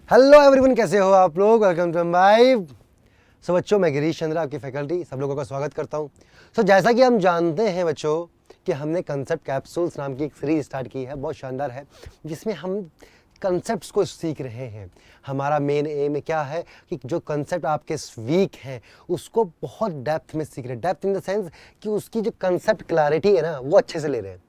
Hello everyone, कैसे हो आप लोग। Welcome to my. सो बच्चों, मैं गिरीश चंद्र, आपकी फैकल्टी, सब लोगों का स्वागत करता हूं। सो जैसा कि हम जानते हैं बच्चों कि हमने कंसेप्ट कैप्सूल्स नाम की एक सीरीज स्टार्ट की है, बहुत शानदार है, जिसमें हम कंसेप्ट्स को सीख रहे हैं। हमारा मेन एम क्या है कि जो कंसेप्ट आपके वीक हैं उसको बहुत डेप्थ में सीख रहे हैं। डेप्थ इन द सेंस कि उसकी जो कंसेप्ट क्लैरिटी है ना, वो अच्छे से ले रहे हैं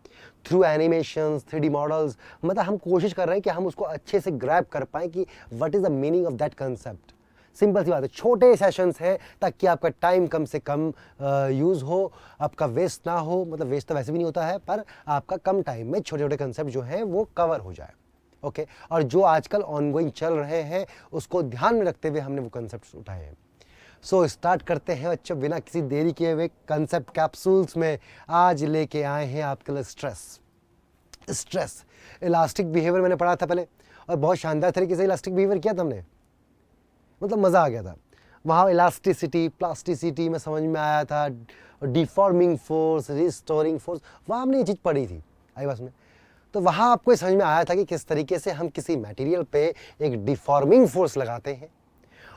थ्रू एनिमेशंस, 3D मॉडल्स। मतलब हम कोशिश कर रहे हैं कि हम उसको अच्छे से ग्रैब कर पाएँ कि what is the meaning of that concept. Simple सी बात है, छोटे सेशंस हैं ताकि आपका टाइम कम से कम यूज़ हो, आपका वेस्ट ना हो। मतलब वेस्ट तो वैसे भी नहीं होता है, पर आपका कम टाइम में छोटे छोटे कंसेप्ट जो हैं वो कवर हो जाए। ओके और जो आजकल ऑनगोइंग चल रहे हैं उसको ध्यान में रखते हुए हमने वो कंसेप्ट उठाए हैं। सो स्टार्ट करते हैं बच्चों, बिना किसी देरी किए हुए। कंसेप्ट कैप्सूल्स में आज लेके आए हैं आपके लिए स्ट्रेस इलास्टिक बिहेवियर। मैंने पढ़ा था पहले और बहुत शानदार तरीके से इलास्टिक बिहेवियर किया था हमने, मतलब मज़ा आ गया था। वहाँ इलास्टिसिटी, प्लास्टिसिटी में समझ में आया था, डिफॉर्मिंग फोर्स, रिस्टोरिंग फोर्स, वहाँ हमने ये चीज़ पढ़ी थी आई बस में। तो वहाँ आपको समझ में आया था कि किस तरीके से हम किसी मटेरियल पे एक डिफॉर्मिंग फोर्स लगाते हैं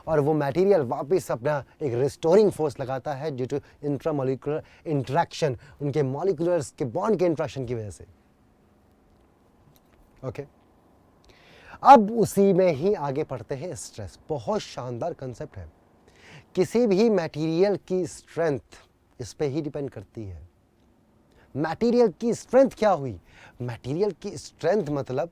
और वो मटेरियल वापस अपना एक रिस्टोरिंग फोर्स लगाता है ड्यू टू इंट्रामोलिकुलर इंट्रैक्शन, उनके मॉलिक्यूलर्स के बॉन्ड के इंट्रैक्शन की वजह से। ओके अब उसी में ही आगे पढ़ते हैं स्ट्रेस। बहुत शानदार कंसेप्ट है। किसी भी मटेरियल की स्ट्रेंथ इस पे ही डिपेंड करती है। मटेरियल की स्ट्रेंथ क्या हुई? मटेरियल की स्ट्रेंथ मतलब,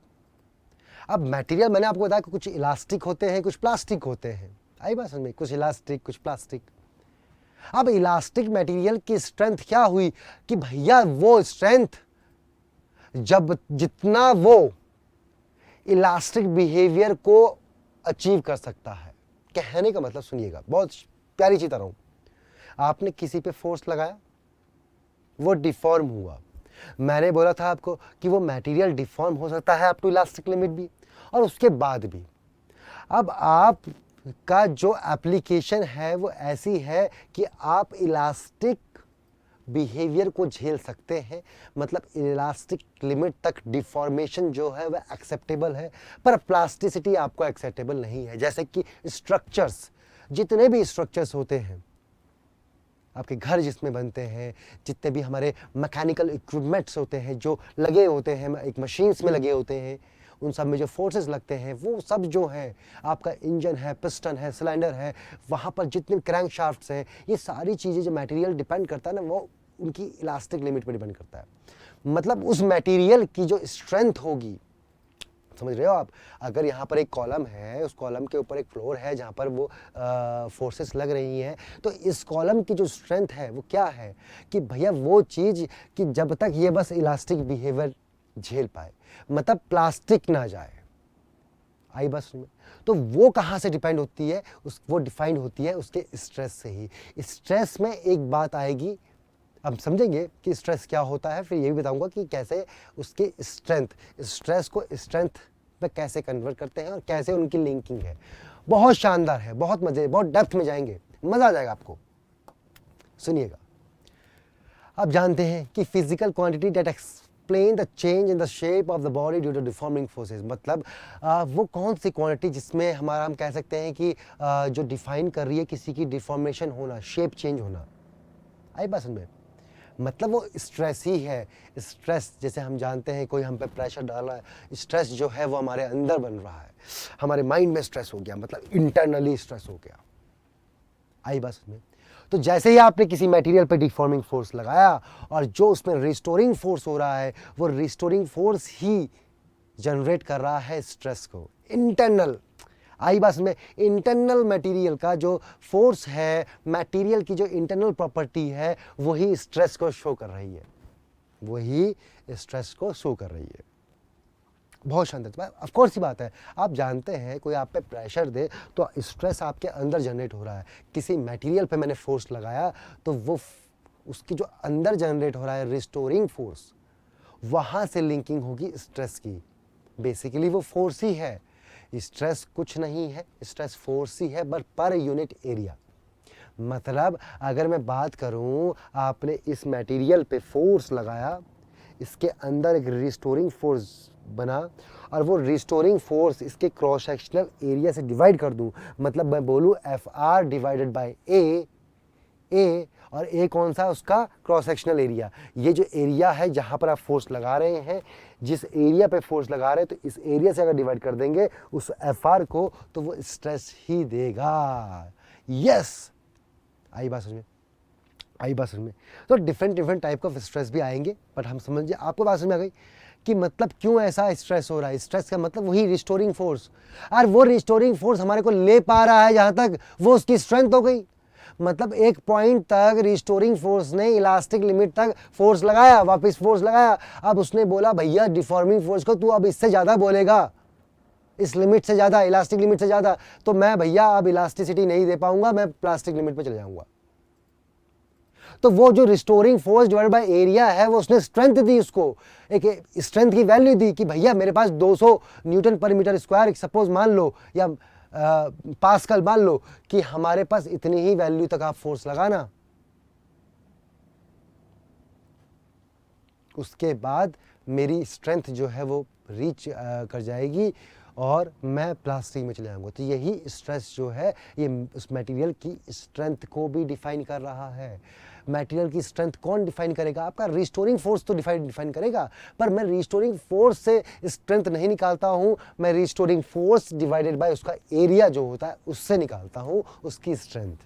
अब मटेरियल मैंने आपको बताया कि कुछ इलास्टिक होते हैं, कुछ प्लास्टिक होते हैं। आई बात समझ में? कुछ इलास्टिक, कुछ प्लास्टिक। अब इलास्टिक मटेरियल की स्ट्रेंथ क्या हुई कि भैया वो स्ट्रेंथ जब जितना वो इलास्टिक बिहेवियर को अचीव कर सकता है। कहने का मतलब सुनिएगा, बहुत प्यारी चीज रहा हूं। आपने किसी पे फोर्स लगाया, वो डिफॉर्म हुआ। मैंने बोला था आपको कि वो मटेरियल डिफॉर्म हो सकता है अप टू इलास्टिक लिमिट भी, और उसके बाद भी। अब आप का जो एप्लीकेशन है वो ऐसी है कि आप इलास्टिक बिहेवियर को झेल सकते हैं, मतलब इलास्टिक लिमिट तक डिफॉर्मेशन जो है वह एक्सेप्टेबल है, पर प्लास्टिसिटी आपको एक्सेप्टेबल नहीं है। जैसे कि स्ट्रक्चर्स, जितने भी स्ट्रक्चर्स होते हैं, आपके घर जिसमें बनते हैं, जितने भी हमारे मैकेनिकल इक्विपमेंट्स होते हैं जो लगे होते हैं, एक मशीन्स में लगे होते हैं, उन सब में जो फोर्सेस लगते हैं वो सब जो है, आपका इंजन है, पिस्टन है, सिलेंडर है, वहाँ पर जितने क्रैंक शाफ्ट्स हैं, ये सारी चीज़ें जो मटेरियल डिपेंड करता है ना, वो उनकी इलास्टिक लिमिट पर डिपेंड करता है। मतलब उस मटेरियल की जो स्ट्रेंथ होगी, समझ रहे हो आप? अगर यहाँ पर एक कॉलम है, उस कॉलम के ऊपर एक फ्लोर है जहाँ पर वो फोर्सेस लग रही हैं, तो इस कॉलम की जो स्ट्रेंथ है वो क्या है कि भैया वो चीज़ कि जब तक ये बस इलास्टिक बिहेवियर झेल पाए, मतलब प्लास्टिक ना जाए। आई बस में? तो वो कहाँ से डिपेंड होती है? वो डिफाइंड होती है उसके स्ट्रेस से ही। स्ट्रेस में एक बात आएगी, अब समझेंगे कि स्ट्रेस क्या होता है, फिर ये भी बताऊंगा कि कैसे उसकी स्ट्रेंथ, स्ट्रेस को स्ट्रेंथ पे कैसे कन्वर्ट करते हैं और कैसे उनकी लिंकिंग है। बहुत शानदार है, बहुत मजे, बहुत डेप्थ में जाएंगे, मजा आ जाएगा आपको। सुनिएगा, अब जानते हैं कि physical quantity that explain the change in the shape of the body due to deforming forces. मतलब वो कौन सी क्वांटिटी जिसमें हमारा हम कह सकते हैं कि जो डिफाइन कर रही है किसी की डिफॉर्मेशन होना, शेप चेंज होना। आई बात समझ में? मतलब वो स्ट्रेस ही है। स्ट्रेस जैसे हम जानते हैं कोई हम पे प्रेशर डाल रहा है, स्ट्रेस जो है वो हमारे अंदर बन रहा है, हमारे माइंड में स्ट्रेस हो गया, मतलब इंटरनली स्ट्रेस हो गया। आई बस में? तो जैसे ही आपने किसी मटेरियल पे डिफॉर्मिंग फोर्स लगाया और जो उसमें रिस्टोरिंग फोर्स हो रहा है, वो रिस्टोरिंग फोर्स ही जनरेट कर रहा है स्ट्रेस को। इंटरनल, आई बात में? इंटरनल मटेरियल का जो फोर्स है, मटेरियल की जो इंटरनल प्रॉपर्टी है, वही स्ट्रेस को शो कर रही है, वही स्ट्रेस को शो कर रही है। बहुत शानदार। ऑफ कोर्स ही बात है, आप जानते हैं कोई आप पे प्रेशर दे तो स्ट्रेस आपके अंदर जनरेट हो रहा है। किसी मटेरियल पे मैंने फोर्स लगाया तो वो उसकी जो अंदर जनरेट हो रहा है रिस्टोरिंग फोर्स, वहाँ से लिंकिंग होगी स्ट्रेस की। बेसिकली वो फोर्स ही है, स्ट्रेस कुछ नहीं है, स्ट्रेस फोर्स ही है, बट पर यूनिट एरिया। मतलब अगर मैं बात करूं, आपने इस मटेरियल पे फोर्स लगाया, इसके अंदर एक रिस्टोरिंग फोर्स बना और वो रिस्टोरिंग फोर्स इसके क्रॉस सेक्शनल एरिया से डिवाइड कर दूं, मतलब मैं बोलूं एफ आर डिवाइडेड बाई ए, और ए कौन सा, उसका क्रॉस सेक्शनल एरिया। ये जो एरिया है जहां पर आप फोर्स लगा रहे हैं, जिस एरिया पे फोर्स लगा रहे हैं, तो इस एरिया से अगर डिवाइड कर देंगे उस एफ आर को, तो वो स्ट्रेस ही देगा। यस, आई बात समझ में, आई बात समझ में। तो डिफरेंट टाइप का स्ट्रेस भी आएंगे, बट हम समझिए आपको बात समझ में आ गई कि मतलब क्यों ऐसा स्ट्रेस हो रहा है। स्ट्रेस का मतलब वही रिस्टोरिंग फोर्स, और वो रिस्टोरिंग फोर्स हमारे को ले पा रहा है जहां तक वो उसकी स्ट्रेंथ हो गई। मतलब एक पॉइंट तक रिस्टोरिंग फोर्स ने इलास्टिक लिमिट तक फोर्स लगाया, वापस फोर्स लगाया, अब उसने बोला भैया डिफॉर्मिंग फोर्स को तू अब इससे ज्यादा बोलेगा, इस लिमिट से ज्यादा, इलास्टिक लिमिट से ज्यादा, तो मैं भैया अब इलास्टिसिटी नहीं दे पाऊंगा, मैं प्लास्टिक लिमिट पे चले जाऊंगा। तो वो जो restoring force divided by area है, वो उसने स्ट्रेंथ दी, उसको एक स्ट्रेंथ की वैल्यू दी कि भैया मेरे पास 200 न्यूटन पर मीटर स्क्वायर सपोज मान लो, या पास्कल मान लो, कि हमारे पास इतनी ही वैल्यू तक आप फोर्स लगाना, उसके बाद मेरी स्ट्रेंथ जो है वो रीच कर जाएगी और मैं प्लास्टिक में चले जाऊंगा। तो यही स्ट्रेस जो है ये उस मटेरियल की स्ट्रेंथ को भी डिफाइन कर रहा है। मटेरियल की स्ट्रेंथ कौन डिफाइन करेगा? आपका रिस्टोरिंग फोर्स तो डिफाइन करेगा, पर मैं रिस्टोरिंग फोर्स से स्ट्रेंथ नहीं निकालता हूं, मैं रिस्टोरिंग फोर्स डिवाइडेड बाय उसका एरिया जो होता है उससे निकालता हूं उसकी स्ट्रेंथ।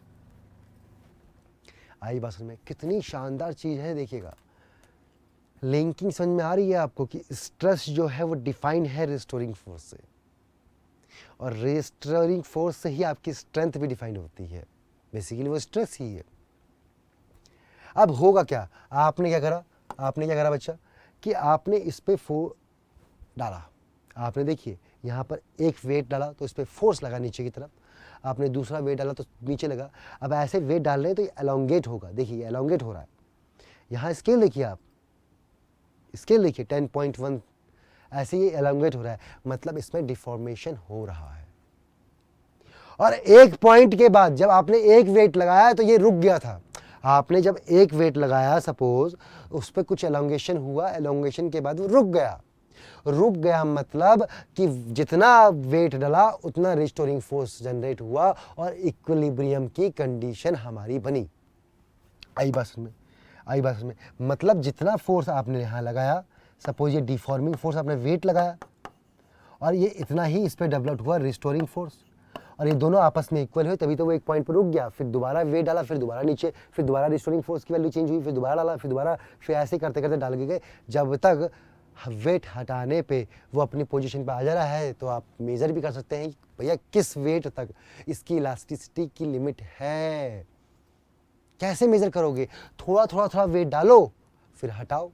आई बात समझ में? कितनी शानदार चीज है, देखिएगा लिंकिंग समझ में आ रही है आपको कि स्ट्रेस जो है वो डिफाइन है रिस्टोरिंग फोर्स से, और रिस्टोरिंग फोर्स से ही आपकी स्ट्रेंथ भी डिफाइन होती है। बेसिकली वो स्ट्रेस ही है। अब होगा क्या, आपने क्या करा बच्चा, कि आपने इस पे डाला, आपने देखिए यहाँ पर एक वेट डाला तो इस पर फोर्स लगा नीचे की तरफ, आपने दूसरा वेट डाला तो नीचे लगा। अब ऐसे वेट डाल रहे हैं तो ये एलोंगेट होगा, देखिए एलोंगेट हो रहा है। यहाँ स्केल देखिए, आप स्केल देखिए 10.1, ऐसे ही एलोंगेट हो रहा है, मतलब इसमें डिफॉर्मेशन हो रहा है। और एक पॉइंट के बाद जब आपने एक वेट लगाया तो ये रुक गया था। आपने जब एक वेट लगाया सपोज, उस पर कुछ एलोंगेशन हुआ, एलोंगेशन के बाद वो रुक गया, मतलब कि जितना वेट डला उतना रिस्टोरिंग फोर्स जनरेट हुआ और इक्विलिब्रियम की कंडीशन हमारी बनी। आई बात में, मतलब जितना फोर्स आपने यहाँ लगाया, सपोज ये डिफॉर्मिंग फोर्स आपने वेट लगाया, और ये इतना ही इस पर डेवलप हुआ रिस्टोरिंग फोर्स, और ये दोनों आपस में इक्वल हुए, तभी तो वो एक पॉइंट पर रुक गया। फिर दोबारा वेट डाला, फिर दोबारा नीचे, फिर दोबारा रिस्टोरिंग फोर्स की वैल्यू चेंज हुई, फिर दोबारा डाला, फिर दोबारा, फिर ऐसे करते करते डाल के गए, जब तक वेट हटाने पे वो अपनी पोजीशन पे आ जा रहा है। तो आप मेजर भी कर सकते हैं भैया किस वेट तक इसकी इलास्टिसिटी की लिमिट है। कैसे मेजर करोगे? थोड़ा वेट डालो, फिर हटाओ,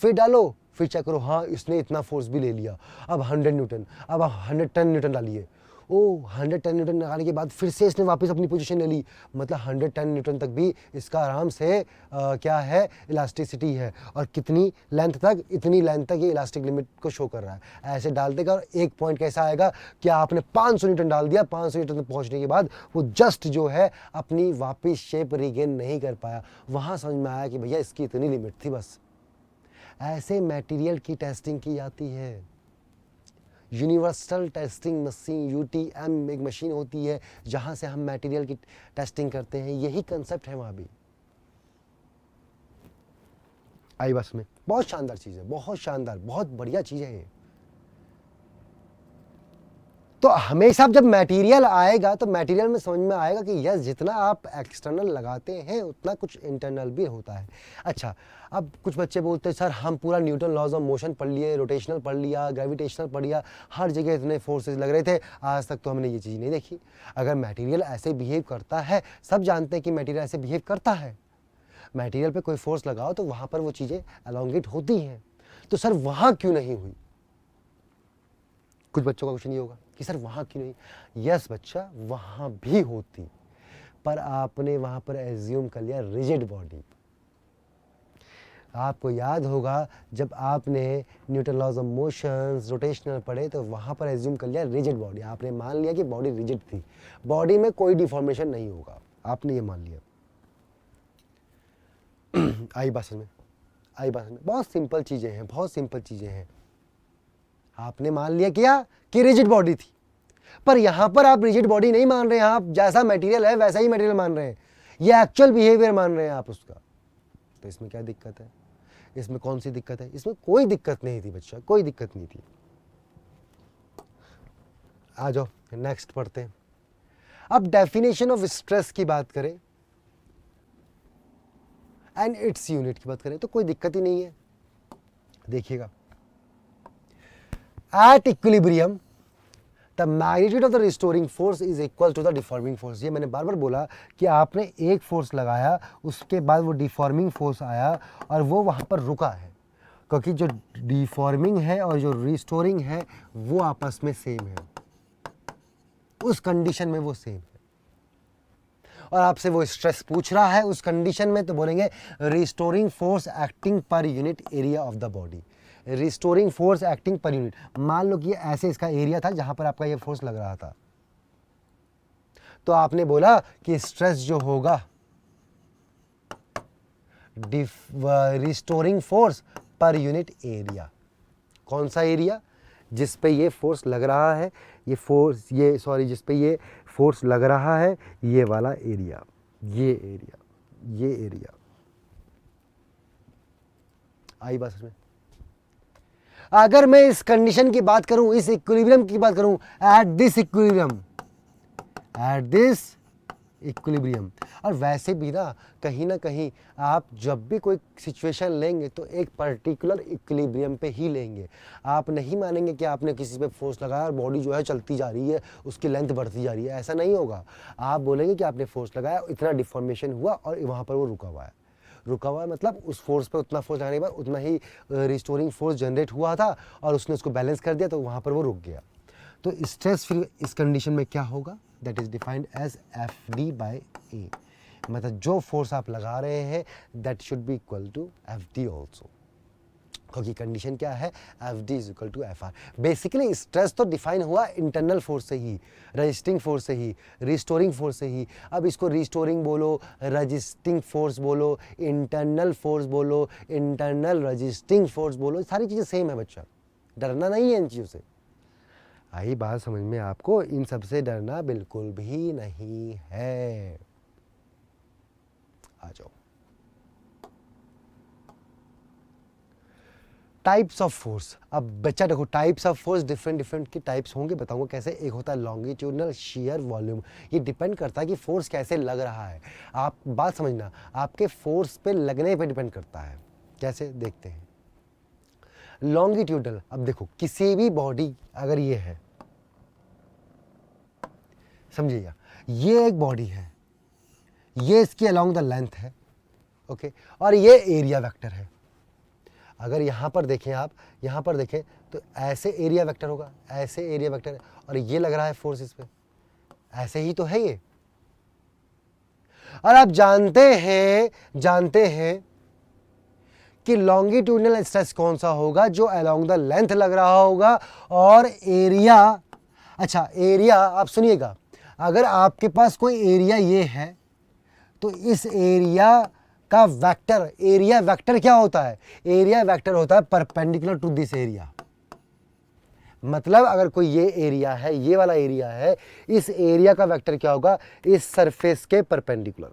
फिर डालो, फिर चेक करो, हाँ इसने इतना फोर्स भी ले लिया, अब 100 न्यूटन, अब 110 न्यूटन डालिए, ओ 110 न्यूटन लगाने के बाद फिर से इसने वापस अपनी पोजीशन ले ली, मतलब 110 न्यूटन तक भी इसका आराम से क्या है, इलास्टिसिटी है। और कितनी लेंथ तक? इतनी लेंथ तक ये इलास्टिक लिमिट को शो कर रहा है। ऐसे डाल देगा और एक पॉइंट कैसा आएगा कि आपने 500 न्यूटन डाल दिया, 500 न्यूटन तक पहुंचने के बाद वो जस्ट जो है अपनी वापिस शेप रिगेन नहीं कर पाया। वहाँ समझ में आया कि भैया इसकी इतनी लिमिट थी बस। ऐसे मटेरियल की टेस्टिंग की जाती है। यूनिवर्सल टेस्टिंग मशीन, यूटीएम एक मशीन होती है जहां से हम मटेरियल की टेस्टिंग करते हैं। यही कंसेप्ट है वहां भी। आई बस में बहुत शानदार चीज है, बहुत शानदार, बहुत बढ़िया चीज है ये। तो हमेशा जब मटेरियल आएगा तो मटेरियल में समझ में आएगा कि यस जितना आप एक्सटर्नल लगाते हैं उतना कुछ इंटरनल भी होता है। अच्छा, अब कुछ बच्चे बोलते हैं सर हम पूरा न्यूटन लॉज ऑफ मोशन पढ़ लिए, रोटेशनल पढ़ लिया, ग्रेविटेशनल पढ़ लिया, हर जगह इतने फोर्सेस लग रहे थे, आज तक तो हमने ये चीज़ नहीं देखी। अगर मटेरियल ऐसे बिहेव करता है, सब जानते हैं कि मटेरियल ऐसे बिहेव करता है, मटेरियल पे कोई फोर्स लगाओ तो वहाँ पर वो चीज़ें एलोंगेट होती हैं, तो सर वहाँ क्यों नहीं हुई? कुछ बच्चों का क्वेश्चन ये होगा कि सर वहाँ क्यों नहीं? यस बच्चा, वहाँ भी होती, पर आपने वहाँ पर एज्यूम कर लिया रिजिड बॉडी। आपको याद होगा जब आपने Newton laws of motions, rotational पढ़े तो वहाँ पर एज्यूम कर लिया रिजिड बॉडी। आपने मान लिया कि बॉडी रिजिड थी, बॉडी में कोई डिफॉर्मेशन नहीं होगा, आपने ये मान लिया। आई बात में बहुत सिंपल चीज़ें हैं, बहुत सिंपल चीज़ें हैं। आपने मान लिया क्या कि रिजिड बॉडी थी, पर यहां पर आप रिजिड बॉडी नहीं मान रहे हैं, आप जैसा मटेरियल है वैसा ही मटेरियल मान रहे हैं, ये एक्चुअल बिहेवियर मान रहे हैं आप उसका। तो इसमें क्या दिक्कत है? इसमें कौन सी दिक्कत है? इसमें कोई दिक्कत नहीं थी बच्चा, कोई दिक्कत नहीं थी। आ जाओ नेक्स्ट पढ़ते हैं। अब डेफिनेशन ऑफ स्ट्रेस की बात करें एंड इट्स यूनिट की बात करें तो कोई दिक्कत ही नहीं है। देखिएगा, at equilibrium the magnitude of the restoring force is equal to the deforming force. ये मैंने बार बार बोला कि आपने एक फोर्स लगाया, उसके बाद वो डिफॉर्मिंग फोर्स आया और वो वहाँ पर रुका है, क्योंकि जो डिफॉर्मिंग है और जो रिस्टोरिंग है वो आपस में सेम है, उस कंडीशन में वो सेम है। और आपसे वो स्ट्रेस पूछ रहा है उस कंडीशन में, तो बोलेंगे restoring force acting per unit area of the body. Restoring force acting per unit, मान लो कि ये ऐसे इसका एरिया था जहां पर आपका ये फोर्स लग रहा था, तो आपने बोला कि स्ट्रेस जो होगा restoring force per unit area, कौन सा एरिया? जिस पे ये फोर्स लग रहा है, ये फोर्स जिस पे ये फोर्स लग रहा है, ये वाला एरिया, ये एरिया। आई बात समझ में? अगर मैं इस कंडीशन की बात करूं, इस इक्विलिब्रियम की बात करूं, एट दिस इक्विलिब्रियम, और वैसे भी ना कहीं आप जब भी कोई सिचुएशन लेंगे तो एक पर्टिकुलर इक्विलिब्रियम पे ही लेंगे। आप नहीं मानेंगे कि आपने किसी पे फोर्स लगाया और बॉडी जो है चलती जा रही है, उसकी लेंथ बढ़ती जा रही है, ऐसा नहीं होगा। आप बोलेंगे कि आपने फोर्स लगाया, इतना डिफॉर्मेशन हुआ और वहाँ पर वो रुका हुआ है मतलब उस फोर्स पे उतना फोर्स लगाने के बाद उतना ही रिस्टोरिंग फोर्स जनरेट हुआ था और उसने उसको बैलेंस कर दिया, तो वहाँ पर वो रुक गया। तो स्ट्रेस फिर इस कंडीशन में क्या होगा? That is defined as FD by A, मतलब जो फोर्स आप लगा रहे हैं that should be equal to FD also, क्योंकि कंडीशन क्या है? FD is equal to FR। Basically stress तो डिफाइन हुआ इंटरनल फोर्स से ही, रजिस्टिंग फोर्स से ही, रिस्टोरिंग फोर्स से ही। अब इसको रिस्टोरिंग बोलो, रजिस्टिंग फोर्स बोलो, इंटरनल फोर्स बोलो, इंटरनल रजिस्टिंग फोर्स बोलो, सारी चीज़ें सेम है बच्चा, डरना नहीं है इन चीज़ों से। आई बात समझ में आपको? इन सब से डरना बिल्कुल भी नहीं है। आ जाओ, टाइप्स ऑफ फोर्स। अब बच्चा देखो, टाइप्स ऑफ फोर्स डिफरेंट के टाइप्स होंगे, बताऊंगा कैसे। एक होता है लॉन्गिट्यूडनल शियर वॉल्यूम, ये डिपेंड करता है कि फोर्स कैसे लग रहा है। आप बात समझना, आपके फोर्स पे लगने पे डिपेंड करता है। कैसे? देखते हैं। लॉन्गिट्यूडनल, अब देखो किसी भी बॉडी अगर ये है, समझिएगा, ये एक बॉडी है, ये इसकी अलोंग द लेंथ है, ओके, और ये एरिया वेक्टर है। अगर यहाँ पर देखें, आप यहाँ पर देखें तो ऐसे एरिया वेक्टर होगा, ऐसे एरिया वेक्टर है, और ये लग रहा है फोर्स इस पे, ऐसे ही तो है ये। और आप जानते हैं कि लॉन्गिट्यूडनल स्ट्रेस कौन सा होगा? जो अलोंग द लेंथ लग रहा होगा। और एरिया, अच्छा एरिया आप सुनिएगा, अगर आपके पास कोई एरिया ये है तो इस एरिया का वेक्टर, एरिया वेक्टर क्या होता है? एरिया वेक्टर होता है परपेंडिकुलर टू दिस एरिया। मतलब अगर कोई ये एरिया है, ये वाला एरिया है, इस एरिया का वेक्टर क्या होगा? इस सरफेस के परपेंडिकुलर।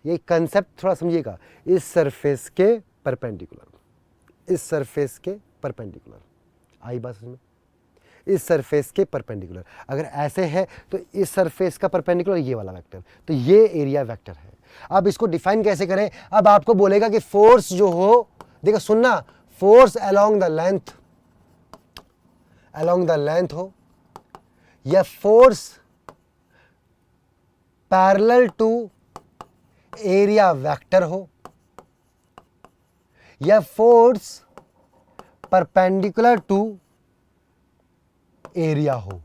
ये कंसेप्ट थोड़ा समझिएगा, इस सरफेस के परपेंडिकुलर, इस सरफेस के परपेंडिकुलर। आई बात समझ में? इस सरफेस के परपेंडिकुलर अगर ऐसे है तो इस सरफेस का परपेंडिकुलर ये वाला वेक्टर, तो ये एरिया वेक्टर है। अब इसको डिफाइन कैसे करें? अब आपको बोलेगा कि फोर्स जो हो, देखो सुनना, फोर्स अलोंग द लेंथ हो, या force parallel to area vector हो, या फोर्स परपेंडिकुलर टू एरिया हो।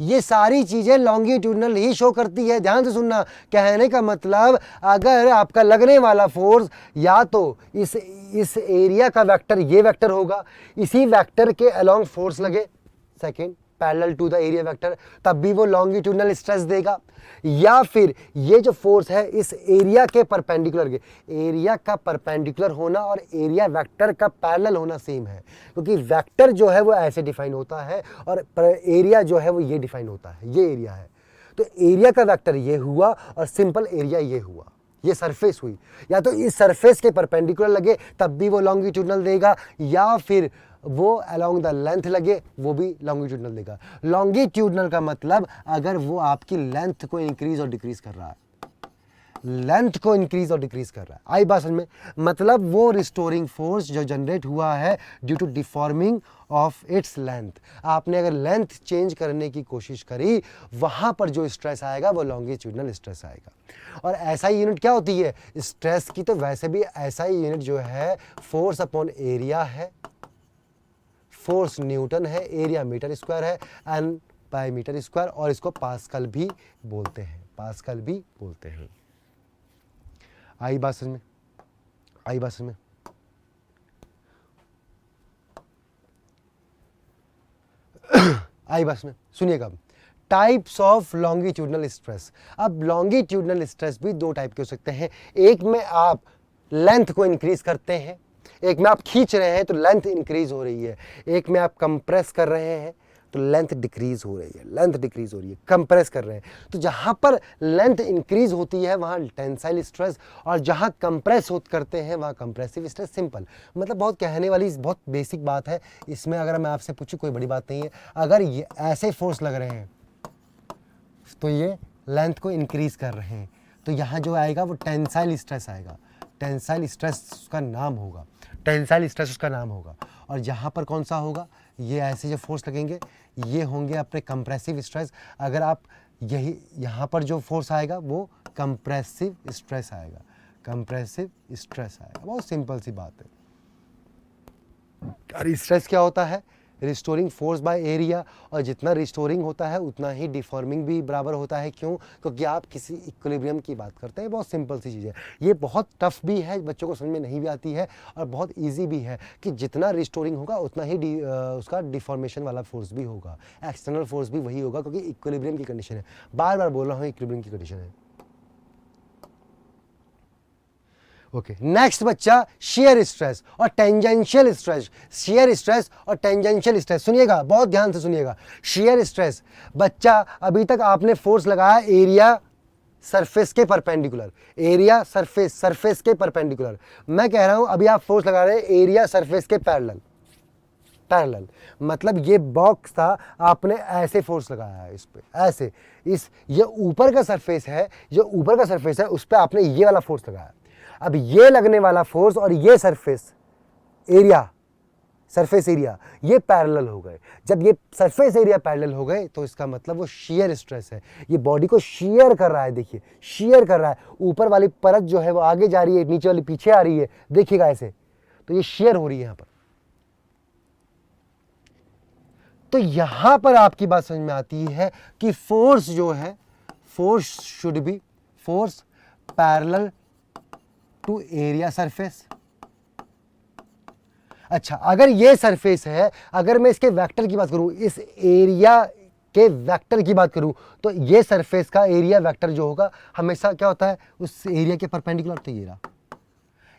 ये सारी चीजें लॉन्गिट्यूडनल ही शो करती है। ध्यान से सुनना, कहने का मतलब अगर आपका लगने वाला फोर्स या तो इस एरिया का वेक्टर ये वेक्टर होगा, इसी वेक्टर के अलोंग फोर्स लगे, second, parallel to the area vector, तब भी वो लॉन्गिट्यूडनल स्ट्रेस देगा। या फिर ये जो फोर्स है इस एरिया के परपेंडिकुलर, के एरिया का परपेंडिकुलर होना और एरिया वेक्टर का पैरेलल होना सेम है, क्योंकि वेक्टर जो है वो ऐसे डिफाइन होता है और एरिया जो है वो ये डिफाइन होता है, ये एरिया है। तो एरिया का वेक्टर ये हुआ और सिंपल एरिया ये हुआ, ये सरफेस हुई। या तो इस सरफेस के परपेंडिकुलर लगे तब भी वो लॉन्गिट्यूडनल देगा, या फिर वो अलोंग द लेंथ लगे वो भी लॉन्गिट्यूडनल देगा। लॉन्गिट्यूडनल का मतलब अगर वो आपकी लेंथ को इंक्रीज और डिक्रीज कर रहा है, लेंथ को इंक्रीज और डिक्रीज कर रहा है। आई बात समझ में? मतलब वो रिस्टोरिंग फोर्स जो जनरेट हुआ है due to deforming of its length, आपने अगर लेंथ चेंज करने की कोशिश करी, वहां पर जो स्ट्रेस आएगा वो लॉन्गिट्यूडनल स्ट्रेस आएगा। और ऐसा ही यूनिट क्या होती है स्ट्रेस की? तो वैसे भी ऐसा ही यूनिट जो है फोर्स अपॉन एरिया है, फोर्स न्यूटन है, एरिया मीटर स्क्वायर है, एन बाय मीटर स्क्वायर, और इसको पास्कल भी बोलते हैं, पास्कल भी बोलते हैं। आई बात समझ में? आई बात समझ में? आई बात में सुनिएगा। Types of longitudinal stress. अब लॉन्गिट्यूडनल स्ट्रेस भी दो टाइप के हो सकते हैं। एक में आप लेंथ को इंक्रीज करते हैं, एक में आप खींच रहे हैं तो लेंथ इंक्रीज हो रही है, एक में आप कंप्रेस कर रहे हैं तो लेंथ डिक्रीज हो रही है, लेंथ डिक्रीज हो रही है, कंप्रेस कर रहे हैं। तो जहां पर लेंथ इंक्रीज होती है वहां टेंसाइल स्ट्रेस, और जहां कंप्रेस करते हैं वहां कंप्रेसिव स्ट्रेस। सिंपल, मतलब बहुत कहने वाली बहुत बेसिक बात है। इसमें अगर मैं आपसे पूछूं कोई बड़ी बात नहीं है। अगर ये ऐसे फोर्स लग रहे हैं तो ये लेंथ को इंक्रीज कर रहे हैं, तो यहाँ जो आएगा वो टेंसाइल स्ट्रेस आएगा, टेंसाइल स्ट्रेस उसका नाम होगा, टेंसाइल स्ट्रेस उसका नाम होगा। और यहाँ पर कौन सा होगा? ये ऐसे जो फोर्स लगेंगे ये होंगे अपने कंप्रेसिव स्ट्रेस। अगर आप यही यहाँ पर जो फोर्स आएगा वो कंप्रेसिव स्ट्रेस आएगा, कंप्रेसिव स्ट्रेस आएगा। बहुत सिंपल सी बात है। और स्ट्रेस क्या होता है? रिस्टोरिंग फोर्स बाय एरिया, और जितना रिस्टोरिंग होता है उतना ही डिफॉर्मिंग भी बराबर होता है। क्यों? क्योंकि आप किसी इक्विलिब्रियम की बात करते हैं। बहुत सिंपल सी चीज़ है। ये बहुत टफ भी है, बच्चों को समझ में नहीं भी आती है, और बहुत इजी भी है कि जितना रिस्टोरिंग होगा उतना ही उसका डिफॉर्मेशन वाला फोर्स भी होगा, एक्सटर्नल फोर्स भी वही होगा, क्योंकि इक्विलिब्रियम की कंडीशन है। बार बार बोल रहा हूँ इक्विलिब्रियम की कंडीशन है। ओके, नेक्स्ट बच्चा शियर स्ट्रेस और टेंजेंशियल स्ट्रेस। शियर स्ट्रेस और टेंजेंशियल स्ट्रेस सुनिएगा, बहुत ध्यान से सुनिएगा। शियर स्ट्रेस, बच्चा अभी तक आपने फोर्स लगाया एरिया सरफेस के परपेंडिकुलर, एरिया सरफेस, सरफेस के परपेंडिकुलर। मैं कह रहा हूं अभी आप फोर्स लगा रहे हैं एरिया सरफेस के पैरेलल, पैरेलल मतलब ये बॉक्स था, आपने ऐसे फोर्स लगाया है इस पे, ऐसे इस ये ऊपर का सरफेस है, जो ऊपर का सरफेस है उस पे आपने ये वाला फोर्स लगाया। अब ये लगने वाला फोर्स और ये सरफेस एरिया, सरफेस एरिया ये पैरेलल हो गए। जब ये सरफेस एरिया पैरेलल हो गए तो इसका मतलब वो शियर स्ट्रेस है, ये बॉडी को शियर कर रहा है। देखिए शियर कर रहा है, ऊपर वाली परत जो है वो आगे जा रही है, नीचे वाली पीछे आ रही है, देखिएगा ऐसे, तो ये शियर हो रही है यहां पर। तो यहां पर आपकी बात समझ में आती है कि फोर्स जो है, force should be force parallel to area surface. अच्छा, अगर ये सरफेस है, अगर मैं इसके वेक्टर की बात करूं, इस एरिया के वेक्टर की बात करूं, तो ये सरफेस का एरिया वेक्टर जो होगा हमेशा क्या होता है उस एरिया के परपेंडिकुलर, तो ये रहा।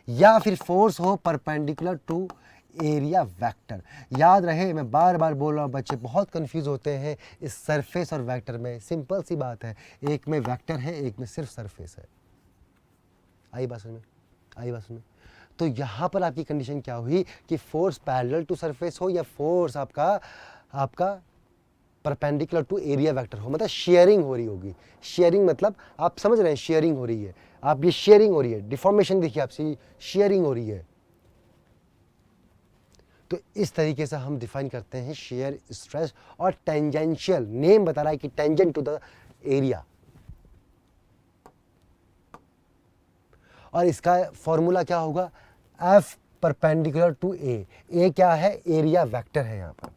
या फिर फोर्स हो परपेंडिकुलर टू एरिया वेक्टर। याद रहे, मैं बार बार बोल रहा हूं, बच्चे बहुत कंफ्यूज होते हैं इस सरफेस और वेक्टर में। सिंपल सी बात है, एक में वेक्टर है, एक में सिर्फ सरफेस है। आई बात समझ में? आई बात समझ में? तो यहां पर आपकी कंडीशन क्या हुई कि फोर्स पैरेलल टू सरफेस हो या फोर्स आपका परपेंडिकुलर टू एरिया वेक्टर हो, मतलब शेयरिंग हो रही होगी। शेयरिंग मतलब आप समझ रहे हैं, शेयरिंग हो रही है, आप ये शेयरिंग हो रही है, डिफॉर्मेशन देखिए आपसे, शेयरिंग हो रही है। तो इस तरीके से हम डिफाइन करते हैं शेयर स्ट्रेस। और टेंजेंशियल, नेम बता रहा है कि टेंजेंट टू द एरिया, और इसका फॉर्मूला क्या होगा? F परपेंडिकुलर टू ए क्या है? एरिया वेक्टर है। यहां पर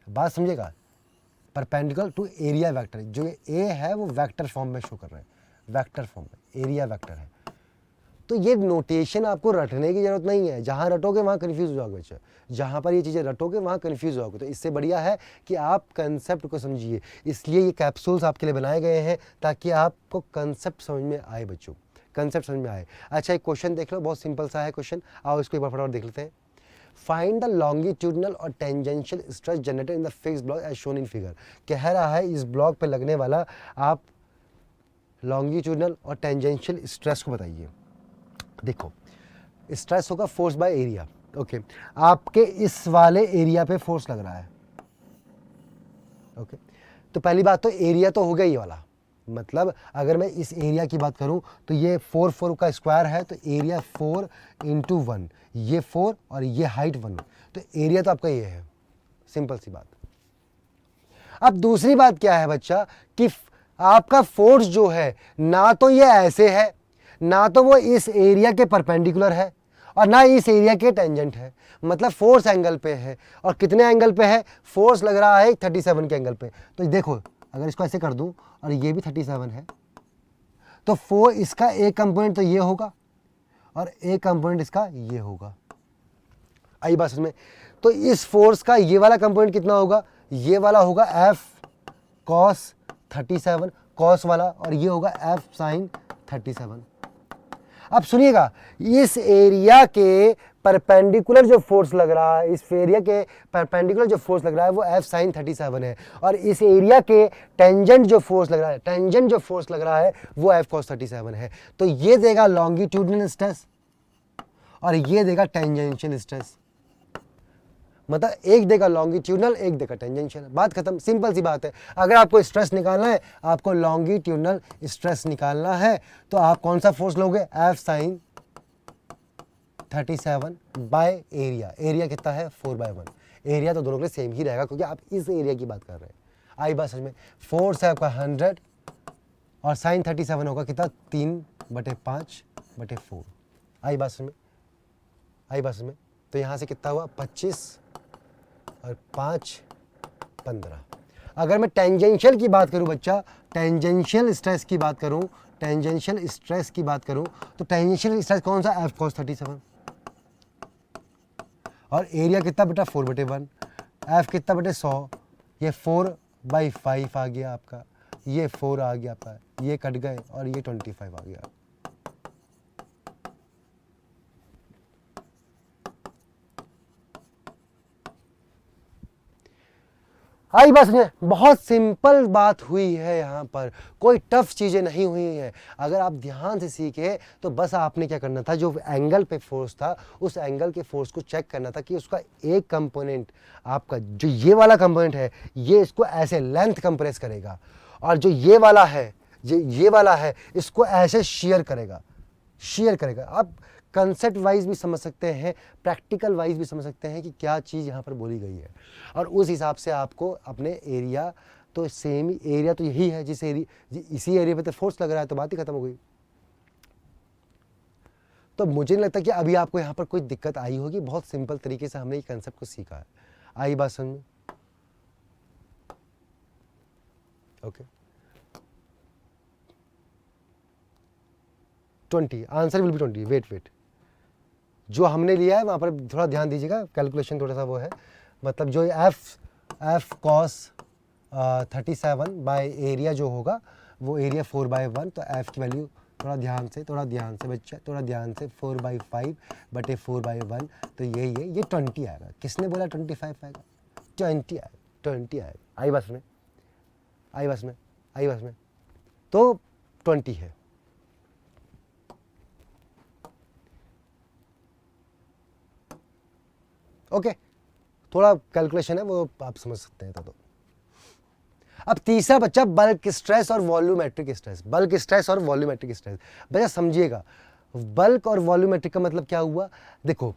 बात समझेगा, परपेंडिकुलर टू एरिया वेक्टर, जो ए है वो वेक्टर फॉर्म में शो कर रहा है, वेक्टर फॉर्म में एरिया वेक्टर है। तो ये नोटेशन आपको रटने की जरूरत नहीं है, जहाँ रटोगे वहाँ कन्फ्यूज हो जाओगे बच्चा, जहाँ पर ये चीज़ें रटोगे वहाँ कन्फ्यूज हो जाओगे। तो इससे बढ़िया है कि आप कंसेप्ट को समझिए, इसलिए ये कैप्सूल्स आपके लिए बनाए गए हैं ताकि आपको कंसेप्ट समझ में आए बच्चों, कंसेप्ट समझ में आए। अच्छा एक क्वेश्चन देख लो, बहुत सिंपल सा है क्वेश्चन, आओ इसको एक बार फटाफट देख लेते हैं। फाइंड द लॉन्गिट्यूडनल और tangential stress generated in the fixed block as shown in figure. कह रहा है इस ब्लॉक पे लगने वाला आप लॉन्गिट्यूडनल और टेंजेंशियल स्ट्रेस को बताइए। देखो स्ट्रेस होगा फोर्स बाय एरिया, ओके, आपके इस वाले एरिया पे फोर्स लग रहा है, ओके। तो पहली बात तो एरिया तो हो गया ये वाला, मतलब अगर मैं इस एरिया की बात करूं तो ये 4 का स्क्वायर है, तो एरिया 4 × 1, ये 4 और ये हाइट 1, तो एरिया तो आपका ये है, सिंपल सी बात। अब दूसरी बात क्या है बच्चा कि आपका फोर्स जो है ना तो ये ऐसे है, ना तो वो इस एरिया के परपेंडिकुलर है और ना इस एरिया के टेंजेंट है, मतलब फोर्स एंगल पे है। और कितने एंगल पे है? फोर्स लग रहा है 37 के एंगल पे। तो देखो अगर इसको ऐसे कर दूं और ये भी 37 है, तो फोर इसका एक कंपोनेंट तो ये होगा और एक कंपोनेंट इसका ये होगा। आई बात समझ में? तो इस फोर्स का ये वाला कंपोनेंट कितना होगा? ये वाला होगा F cos 37 cos वाला, और ये होगा F sin 37। अब सुनिएगा, इस एरिया के परपेंडिकुलर जो फोर्स लग रहा है, इस एरिया के परपेंडिकुलर जो फोर्स लग रहा है वो F sin 37 है, और इस एरिया के टेंजेंट जो फोर्स लग रहा है, टेंजेंट जो फोर्स लग रहा है वो F cos 37 है। तो ये देगा लॉन्गिट्यूडनल स्ट्रेस और ये देगा टेंजेंशियल स्ट्रेस, मतलब एक देगा लॉन्गिट्यूडनल, एक देगा टेंजेंशियल, बात खत्म, सिंपल सी बात है। अगर आपको स्ट्रेस निकालना है, आपको लॉन्गिट्यूडनल स्ट्रेस निकालना है, तो आप कौन सा फोर्स लोगे? F sin 37 by area. Area कितना है? 4/1। एरिया तो दोनों के लिए सेम ही रहेगा क्योंकि आप इस एरिया की बात कर रहे हैं। आई बात समझ में? फोर्स है आपका 100 और sin 37 होगा कितना? 3/5/4। आई बात समझ में? आई बात समझ में? तो यहाँ से कितना हुआ? 25 और 5 15। अगर मैं टेंजेंशियल की बात करूं बच्चा, टेंजेंशियल स्ट्रेस की बात करूं, टेंजेंशियल स्ट्रेस की बात करूं, तो टेंजेंशियल स्ट्रेस कौन सा? F cos 37। और एरिया कितना बेटा? 4/1। F कितना बेटे? 100। ये 4/5 आ गया आपका, ये 4 आ गया आपका, ये कट गए और ये 25 आ गया। आई बस में बहुत सिंपल बात हुई है, यहाँ पर कोई टफ चीज़ें नहीं हुई हैं। अगर आप ध्यान से सीखे तो बस आपने क्या करना था, जो एंगल पे फोर्स था उस एंगल के फोर्स को चेक करना था कि उसका एक कंपोनेंट, आपका जो ये वाला कंपोनेंट है, ये इसको ऐसे लेंथ कंप्रेस करेगा, और जो ये वाला है, ये वाला है, इसको ऐसे शेयर करेगा, शेयर करेगा। आप कंसेप्ट वाइज भी समझ सकते हैं, प्रैक्टिकल वाइज भी समझ सकते हैं कि क्या चीज़ यहाँ पर बोली गई है, और उस हिसाब से आपको अपने एरिया, तो सेम ही एरिया तो यही है जिस एरिया, इसी एरिया पे तो फोर्स लग रहा है, तो बात ही खत्म हो गई। तो मुझे नहीं लगता कि अभी आपको यहाँ पर कोई दिक्कत आई होगी, बहुत सिंपल तरीके से हमने ये कंसेप्ट को सीखा है। आई बात समझ में? Okay 20, answer will be 20। Wait, जो हमने लिया है वहाँ पर थोड़ा ध्यान दीजिएगा, कैलकुलेशन थोड़ा सा वो है, मतलब जो F cos 37 बाय एरिया जो होगा वो एरिया 4/1, तो F की वैल्यू थोड़ा ध्यान से बच्चा, थोड़ा ध्यान से 4/5/4/1, तो ये 20 आएगा। किसने बोला 25 आएगा? 20 आएगा। आई बस में तो 20 है। ओके, थोड़ा कैलकुलेशन है वो आप समझ सकते हैं। तो अब तीसरा बच्चा, बल्क स्ट्रेस और वॉल्यूमेट्रिक स्ट्रेस। बल्क स्ट्रेस और वॉल्यूमेट्रिक स्ट्रेस बच्चा समझिएगा, बल्क और वॉल्यूमेट्रिक का मतलब क्या हुआ? देखो,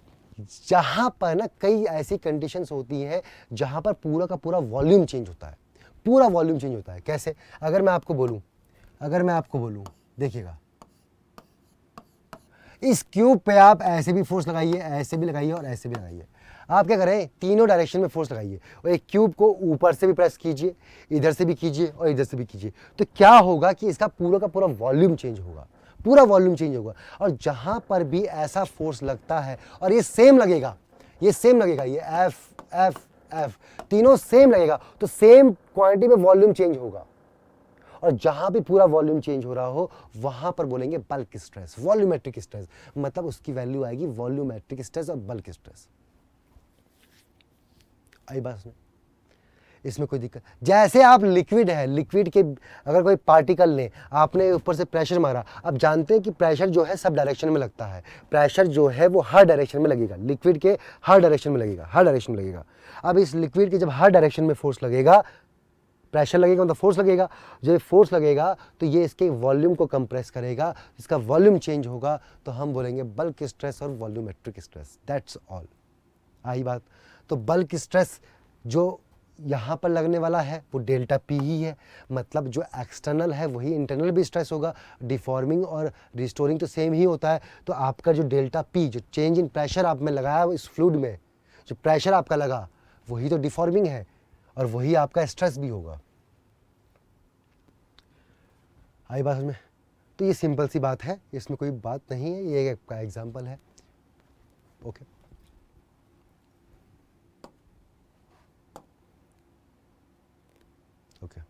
जहां पर ना कई ऐसी कंडीशंस होती हैं जहां पर पूरा का पूरा वॉल्यूम चेंज होता है, पूरा वॉल्यूम चेंज होता है। कैसे? अगर मैं आपको बोलूं, देखिएगा, इस क्यूब पे आप ऐसे भी फोर्स लगाइए, ऐसे भी लगाइए और ऐसे भी लगाइए। आप क्या करें? तीनों डायरेक्शन में फोर्स लगाइए, और एक क्यूब को ऊपर से भी प्रेस कीजिए, इधर से भी कीजिए और इधर से भी कीजिए। तो क्या होगा कि इसका पूरा का पूरा वॉल्यूम चेंज होगा, पूरा वॉल्यूम चेंज होगा। और जहां पर भी ऐसा फोर्स लगता है, और ये सेम लगेगा, ये एफ एफ एफ तीनों सेम लगेगा, तो सेम क्वांटिटी में वॉल्यूम चेंज होगा। और जहां भी पूरा वॉल्यूम चेंज हो रहा हो वहां पर बोलेंगे बल्क स्ट्रेस, वॉल्यूमेट्रिक स्ट्रेस, मतलब उसकी वैल्यू आएगी वॉल्यूमेट्रिक स्ट्रेस और बल्क स्ट्रेस। आई बात में, इसमें कोई दिक्कत। जैसे आप लिक्विड है, लिक्विड के अगर कोई पार्टिकल ले, आपने ऊपर से प्रेशर मारा, आप जानते हैं कि प्रेशर जो है सब डायरेक्शन में लगता है, प्रेशर जो है वो हर डायरेक्शन में लगेगा, लिक्विड के हर डायरेक्शन में लगेगा, हर डायरेक्शन में लगेगा। अब इस लिक्विड के जब हर डायरेक्शन में फोर्स लगेगा, प्रेशर लगेगा मतलब फोर्स लगेगा, जब फोर्स लगेगा तो ये इसके वॉल्यूम को कंप्रेस करेगा, इसका वॉल्यूम चेंज होगा, तो हम बोलेंगे बल्क स्ट्रेस और वॉल्यूमेट्रिक स्ट्रेस, दैट्स ऑल। आई बात। तो बल्क स्ट्रेस जो यहाँ पर लगने वाला है वो डेल्टा पी ही है, मतलब जो एक्सटर्नल है वही इंटरनल भी स्ट्रेस होगा। डिफॉर्मिंग और रिस्टोरिंग तो सेम ही होता है, तो आपका जो डेल्टा पी, जो चेंज इन प्रेशर आप में लगाया इस फ्लूइड में, जो प्रेशर आपका लगा वही तो डिफॉर्मिंग है और वही आपका स्ट्रेस भी होगा। आई बात में। तो ये सिंपल सी बात है, इसमें कोई बात नहीं है, ये एक एग्जांपल है। Okay, okay.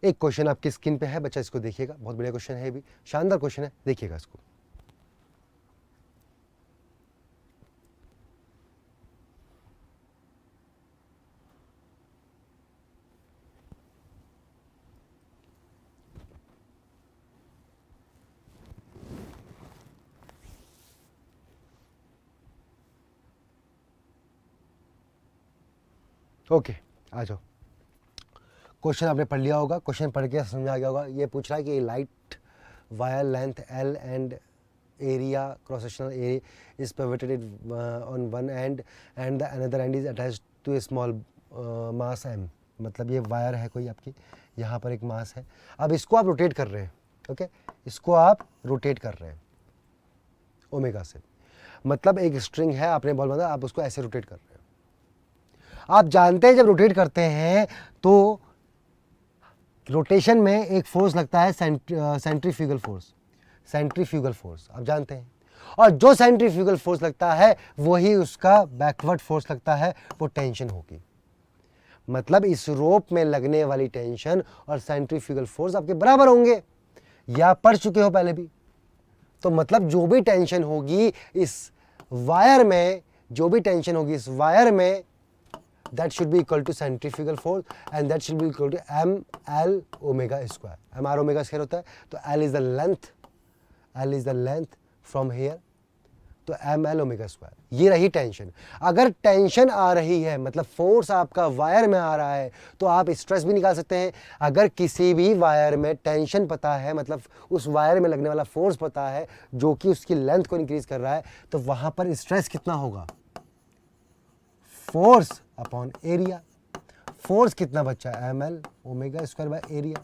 एक क्वेश्चन आपकी स्क्रीन पे है बच्चा, इसको देखिएगा, बहुत बढ़िया क्वेश्चन है, भी शानदार क्वेश्चन है, देखिएगा इसको। ओके, आ जाओ। क्वेश्चन आपने पढ़ लिया होगा, क्वेश्चन पढ़ के समझ आ गया होगा। ये पूछ रहा है कि light wire length L and area cross sectional area is pivoted on one end the another end is attached to a small mass M. मतलब ये वायर है कोई आपकी, यहाँ पर एक मास है, अब इसको आप रोटेट कर रहे हैं। ओके, इसको आप रोटेट कर रहे हैं ओमेगा से, मतलब एक स्ट्रिंग है, आपने बॉल बांधा, आप उसको ऐसे रोटेट कर रहे हैं। आप जानते हैं जब रोटेट करते हैं तो रोटेशन में एक फोर्स लगता है सेंट्रीफ्यूगल फोर्स, सेंट्रीफ्यूगल फोर्स आप जानते हैं, और जो सेंट्रीफ्यूगल फोर्स लगता है वही उसका बैकवर्ड फोर्स लगता है, वो टेंशन होगी। मतलब इस रोप में लगने वाली टेंशन और सेंट्रीफ्यूगल फोर्स आपके बराबर होंगे, या पढ़ चुके हो पहले भी। तो मतलब जो भी टेंशन होगी इस वायर में, जो भी टेंशन होगी इस वायर में, that should be equal to centrifugal force and that should be equal to ml omega square. mr omega square होता है, तो l is the length from here, तो ml omega square। ये रही टेंशन। अगर टेंशन आ रही है मतलब फोर्स आपका वायर में आ रहा है, तो आप स्ट्रेस भी निकाल सकते हैं। अगर किसी भी वायर में टेंशन पता है, मतलब उस वायर में लगने वाला फोर्स पता है जो कि उसकी लेंथ को इंक्रीज कर रहा है, तो वहां पर स्ट्रेस कितना होगा, फोर्स अपॉन एरिया। फोर्स कितना बच्चा, ml omega square by area.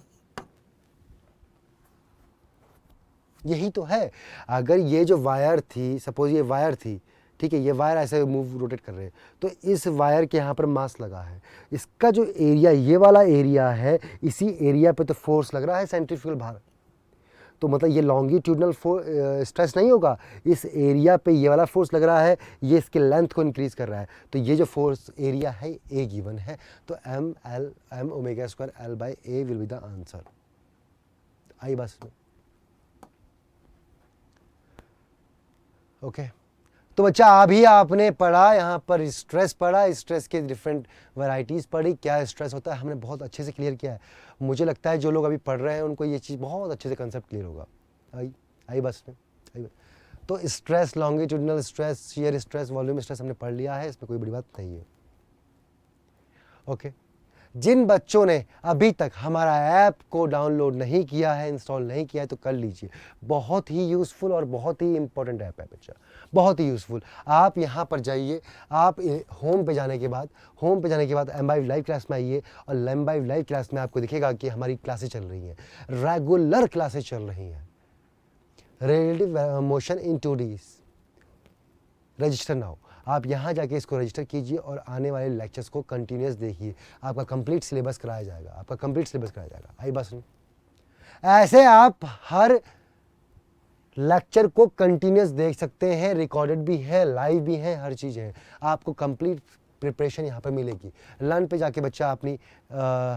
यही तो है। अगर ये जो वायर थी, सपोज ये वायर थी, ठीक है, ये वायर ऐसे मूव रोटेट कर रहे हैं, तो इस वायर के यहाँ पर मास लगा है, इसका जो एरिया, ये वाला एरिया है, इसी एरिया पे तो फोर्स लग रहा है सेंट्रीफ्यूगल भार, तो मतलब ये लॉन्गिट्यूडनल स्ट्रेस नहीं होगा, इस एरिया पे ये वाला फोर्स लग रहा है, ये इसके लेंथ को इंक्रीज कर रहा है, तो ये जो फोर्स एरिया है ए गिवन है, तो M omega square L by A will be the answer. आई बस। ओके, तो बच्चा अभी आपने पढ़ा, यहाँ पर स्ट्रेस पढ़ा, स्ट्रेस के डिफरेंट वैरायटीज़ पढ़ी, क्या स्ट्रेस होता है हमने बहुत अच्छे से क्लियर किया है। मुझे लगता है जो लोग अभी पढ़ रहे हैं उनको ये चीज़ बहुत अच्छे से कंसेप्ट क्लियर होगा। आई बस में, आई। तो stress, longitudinal stress, shear stress, volume stress हमने पढ़ लिया है, इसमें कोई बड़ी बात नहीं है। ओके, जिन बच्चों ने अभी तक हमारा ऐप को डाउनलोड नहीं किया है, इंस्टॉल नहीं किया है, तो कर लीजिए। बहुत ही यूज़फुल और बहुत ही इंपॉर्टेंट ऐप है बच्चा, बहुत ही यूज़फुल। आप यहाँ पर जाइए, आप होम पे जाने के बाद M5 लाइव क्लास में आइए, और M5 लाइव क्लास में आपको दिखेगा कि हमारी क्लासेस चल रही हैं, रेगुलर क्लासेस चल रही हैं। Relative motion in 2D, register now. आप यहाँ जाके इसको रजिस्टर कीजिए और आने वाले लेक्चर्स को कंटिन्यूस देखिए, आपका कंप्लीट सिलेबस कराया जाएगा, आपका कंप्लीट सिलेबस कराया जाएगा। आई बस। ऐसे आप हर लेक्चर को कंटिन्यूस देख सकते हैं, रिकॉर्डेड भी है, लाइव भी है, हर चीज़ है। आपको कंप्लीट प्रिपरेशन यहाँ पे मिलेगी। लर्न पे जाके बच्चा अपनी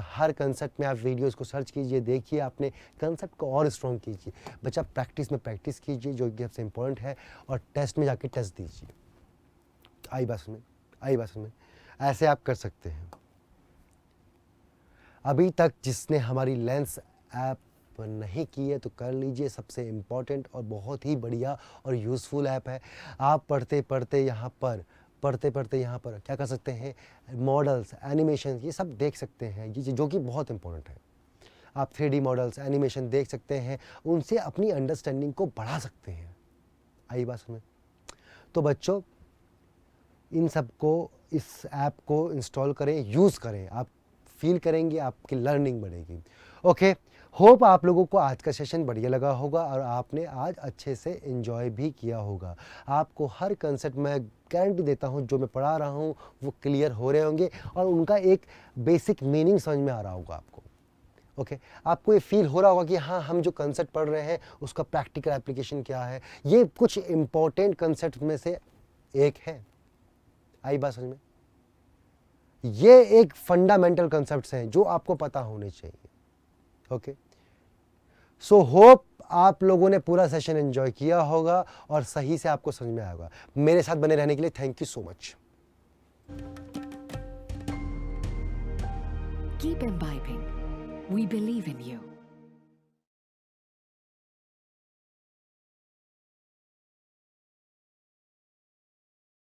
हर कंसेप्ट में आप वीडियोस को सर्च कीजिए, देखिए, अपने कंसेप्ट को और स्ट्रॉन्ग कीजिए। बच्चा प्रैक्टिस में प्रैक्टिस कीजिए, जो कि सबसे इम्पोर्टेंट है, और टेस्ट में जाके टेस्ट दीजिए। आई बात में, आई बात में, ऐसे आप कर सकते हैं। अभी तक जिसने हमारी लेंस ऐप नहीं की है तो कर लीजिए, सबसे इम्पॉर्टेंट और बहुत ही बढ़िया और यूज़फुल ऐप है। आप पढ़ते पढ़ते यहाँ पर क्या कर सकते हैं, मॉडल्स, एनिमेशन, ये सब देख सकते हैं, ये जो कि बहुत इंपॉर्टेंट है। आप 3D मॉडल्स, एनिमेशन देख सकते हैं, उनसे अपनी अंडरस्टैंडिंग को बढ़ा सकते हैं। आई बात समझ? तो बच्चों, इन सब को, इस ऐप को इंस्टॉल करें, यूज़ करें, आप फील करेंगे, आपकी लर्निंग बढ़ेगी। ओके, होप आप लोगों को आज का सेशन बढ़िया लगा होगा और आपने आज अच्छे से एंजॉय भी किया होगा। आपको हर कंसेप्ट मैं गारंटी देता हूँ जो मैं पढ़ा रहा हूँ वो क्लियर हो रहे होंगे और उनका एक बेसिक मीनिंग समझ में आ रहा होगा आपको। ओके, आपको ये फील हो रहा होगा कि हाँ, हम जो कंसेप्ट पढ़ रहे हैं उसका प्रैक्टिकल एप्लीकेशन क्या है। ये कुछ इंपॉर्टेंट कंसेप्ट में से एक है। आई बात समझ में? ये एक फंडामेंटल कंसेप्ट्स हैं जो आपको पता होने चाहिए। ओके, सो होप आप लोगों ने पूरा सेशन एंजॉय किया होगा और सही से आपको समझ में आएगा। मेरे साथ बने रहने के लिए thank you so much. Keep imbibing. We believe in you.